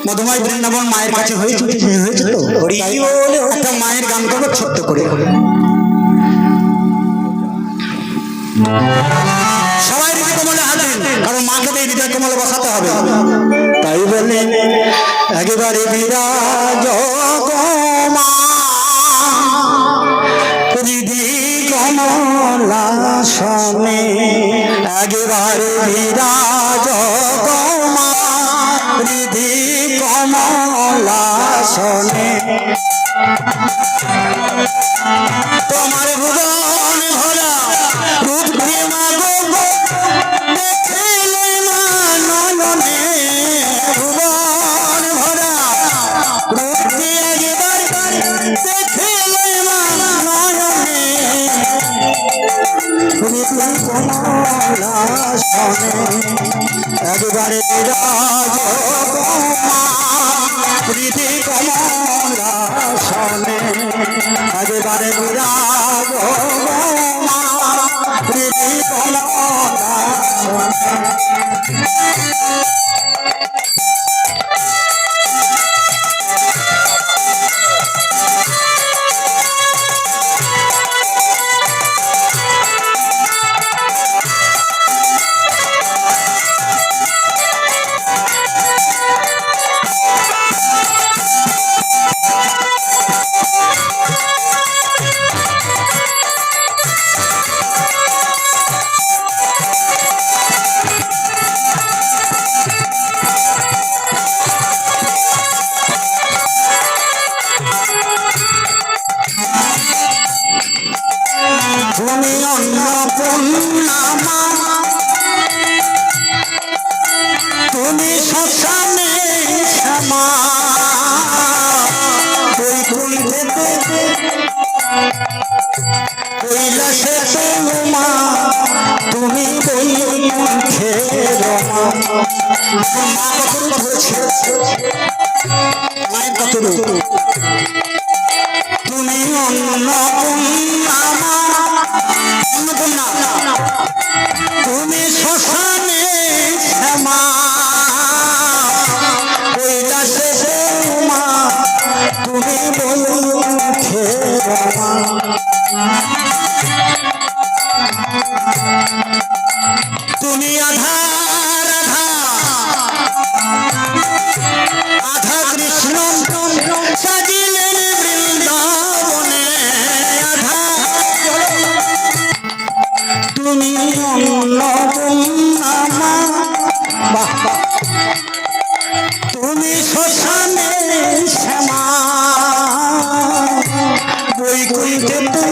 মধুময় বৃন্দাবন মায়ের কাছে হয়েছে তো একটা মায়ের গান করবো ছোট্ট করে। সবাই হৃদয় কমলে হাতেন, কারণ মাকে হৃদয় কমলে বসাতে হবে। তাই বলে একেবারে বিরাজ মা হৃদি কমলাসনে, একেবারে বিরাজ মা হৃদি কমলাসনে। তোমার ভুবন ভরা রূপ প্রেমা গো দেখলে নয়নে, ভুবন ভরা রূপ দিয়ে একবার দেখলে নয়নে, কমলাসনে একবারে বিরাজ হৃদি কমলাসনে, একেবারে বিরাজ হৃদি কমলাসনে। তুমি অন্নপূর্ণা মা, তুমি শ্মশানে শ্যামা, বৈকুণ্ঠেতে কৈলাসে মা, তুমি বৈকুণ্ঠে রমা। মায়ের কত তুমি অন্নপূর্ণা মা, তুমি শ্মশানে শ্যামা, কৈলাসে মা, তুমি বৈকুণ্ঠে রমা। তুমি আধা রাধা আধা কৃষ্ণ সাজিলেন বৃন্দাবনে, আধা তুমি অন্নপূর্ণা মা, তুমি শ্মশানে শ্যামা, বৈকুণ্ঠেতে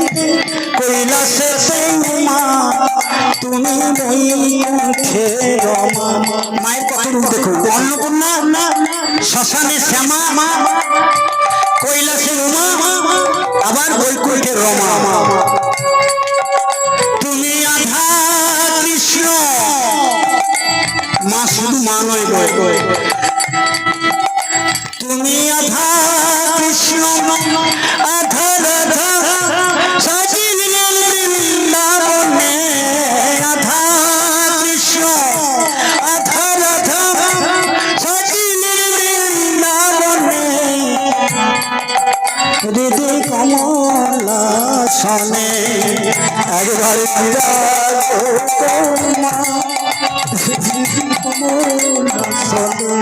কৈলাসে মা, তুমি বৈকুণ্ঠে রমা। মায়ের কত রূপ দেখো, অন্নপূর্ণা, শ্মশানে শ্যামা মা, কৈলাসে উমা, আবার বৈকুণ্ঠে রমা। তুমি আধা কৃষ্ণ মা, শুধু মা নয় গো, তুমি আধা কৃষ্ণ আধা রাধা সাজিলেন বৃন্দাবনে, আধা কৃষ্ণ আধা রাধা সাজিলেন বৃন্দাবনে, হৃদি কমলাসনে একবারে বিরাজ মা হৃদি কমলাসনে।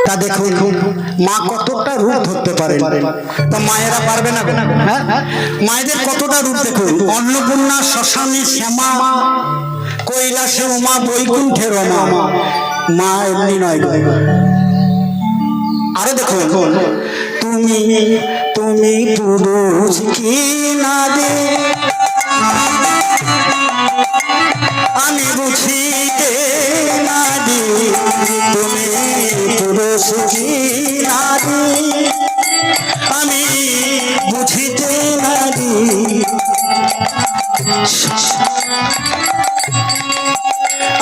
তা দেখুন মা কতটা রূপ ধরতে পারে, তা মায়েরা পারবে না? হ্যাঁ, মায়েদের কতটা রূপ দেখুন। অন্নপূর্ণা, শ্মশানে শ্যামা, কৈলাসে উমা, বৈকুণ্ঠে রমা। মা এমনি নয়, আরো দেখুন, তুমি তুমি পুরুষ কি নারী, আমি বুঝিতে নারী, তুমি পুরুষ সুখী নারী আমি বুঝিতে নারী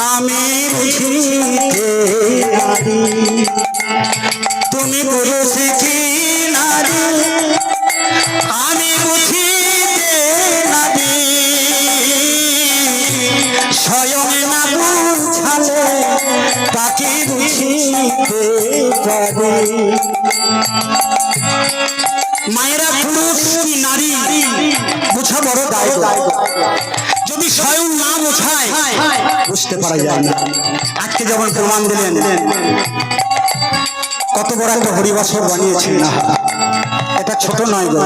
আমি বুঝিতে নারী তুমি গুরু সুখী নারী আমি বুঝিতে নারী স্বয়ং না বুঝালে তাকে বুঝিতে পারি মায়েরা পুরুষ কি নারী বোঝা বড় দায় যদি স্বয়ং না বোঝায় বুঝতে পারা যায় না আজকে যেমন প্রমাণ দিলেন কত বড় একটা হরিবাসর বানিয়েছেন না এটা ছোট নয় গো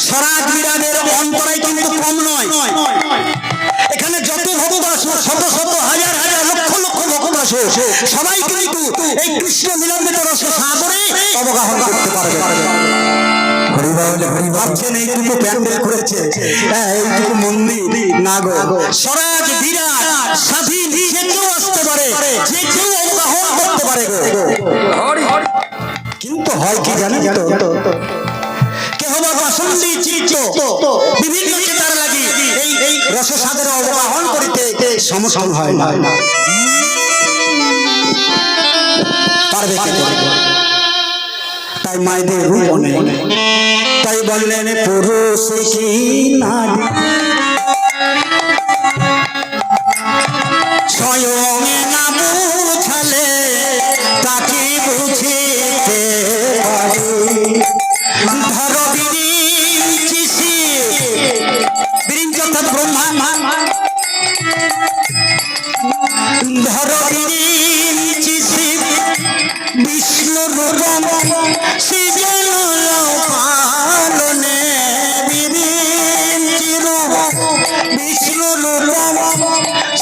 স্বরাজ বিরাজের অন্তরায় কিন্তু কম নয় এখানে যত ভক্ত আসো শত শত হাজার হাজার লক্ষ লক্ষ ভক্ত আসো সবাই কিন্তু এই কৃষ্ণ লীলামৃত রস সাগরে অবগাহন করতে পারবে ভাবছেন এইটুকু প্যান্ডেল করেছে এইটুকু মন্দির না গো স্বরাজ বিরাট স্বাধীন যে কেউ আসতে পারে যে কেউ অবগাহন করতে পারে গো কিন্তু হয় কি জানেন তো কেহ বা বাসন্তী চিত্ত বিভিন্ন চেতার লাগি এই রসসাগরে অবগাহন করিতে সমসম হয় না পারবে কে তাই মায়েদের রূপ অনেক তাই বললেন পুরুষ কি নারী স্বয়ং না বুঝালে তাকে বুঝিতে পারি ধর বিরিঞ্চি বিরিঞ্চ অর্থাৎ ব্রহ্মা ধর বিরিঞ্চি শিব বিষ্ণু রূপম সৃজন পালনে বিরিঞ্চি রূপ বিষ্ণু রূপম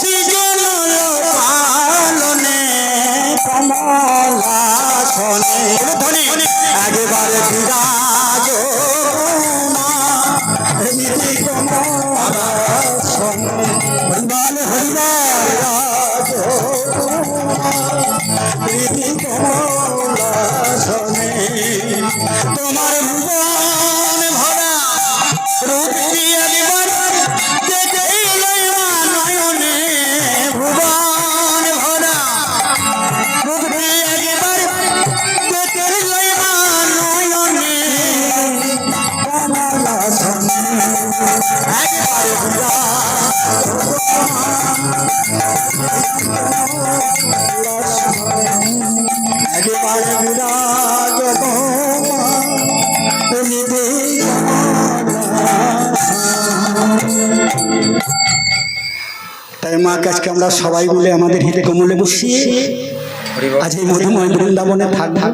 সৃজন পালনে কমলাসনে ধ্বনি একেবারে বিরাজ হরিবাল হরিবাজ কমলাসনে তোমার ভুবন ভরা রূপ দিয়ে একবার দেখে লইবা নয়নে ভুবন ভরা রূপ দিয়ে একবার দেখে লইবা নয়নে কমলাসনে একবার একেবারে বিরাজ তাই মা কাজকে আমরা সবাই মিলে আমাদের হৃদয় কমলে বসিয়ে আজ এই মধুময় বৃন্দাবনে থাকবো